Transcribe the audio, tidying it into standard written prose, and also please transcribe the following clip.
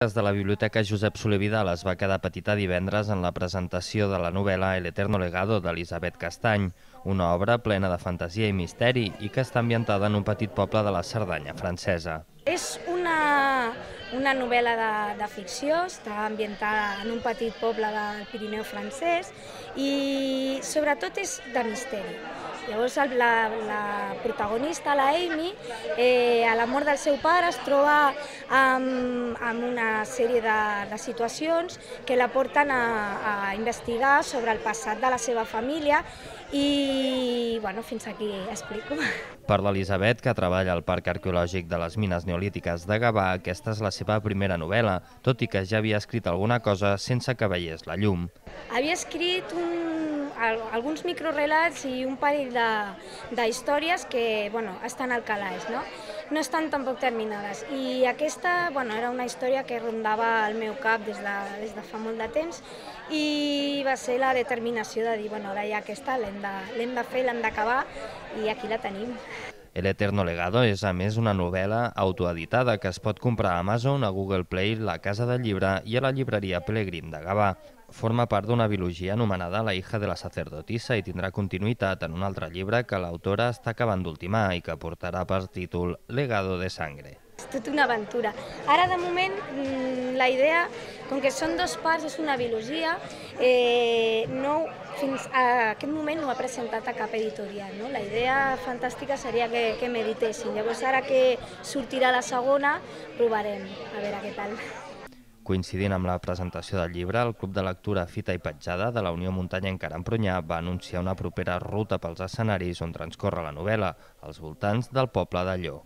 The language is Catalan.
De la Biblioteca Josep Soler Vidal es va quedar petita divendres en la presentació de la novel·la El eterno legado d'Elisabet Castany, una obra plena de fantasia i misteri i que està ambientada en un petit poble de la Cerdanya francesa. És una novel·la de ficció, està ambientada en un petit poble del Pirineu francès i sobretot és de misteri. Llavors la protagonista, la Amy, a la mort del seu pare es troba amb una sèrie de situacions que la porten a investigar sobre el passat de la seva família i fins aquí explico. Per l'Elisabet, que treballa al Parc Arqueològic de les Mines Neolítiques de Gavà, aquesta és la seva primera novel·la, tot i que ja havia escrit alguna cosa sense que veiés la llum. Havia escrit alguns microrelats i un parell d'històries que estan al calaix, no estan tampoc terminades. I aquesta era una història que rondava el meu cap des de fa molt de temps i va ser la determinació de dir, ara ja aquesta l'hem de fer, l'hem d'acabar i aquí la tenim. El eterno legado és, a més, una novel·la autoeditada que es pot comprar a Amazon, a Google Play, la Casa del Llibre i a la llibreria Pelegrín de Gavà. Forma part d'una bilogia anomenada La hija de la sacerdotisa i tindrà continuïtat en un altre llibre que l'autora està acabant d'ultimar i que portarà per títol Legado de sangre. És tota una aventura. Ara, de moment, la idea, com que són dues parts, és una bilogia, fins a aquest moment no ha presentat a cap editorial. La idea fantàstica seria que m'editessin. Llavors, ara que sortirà la segona, provarem a veure què tal. Coincidint amb la presentació del llibre, el Club de Lectura Fita i Petjada de la Unió Muntanyenca Empronyà va anunciar una propera ruta pels escenaris on transcorre la novel·la, als voltants del poble de Llo.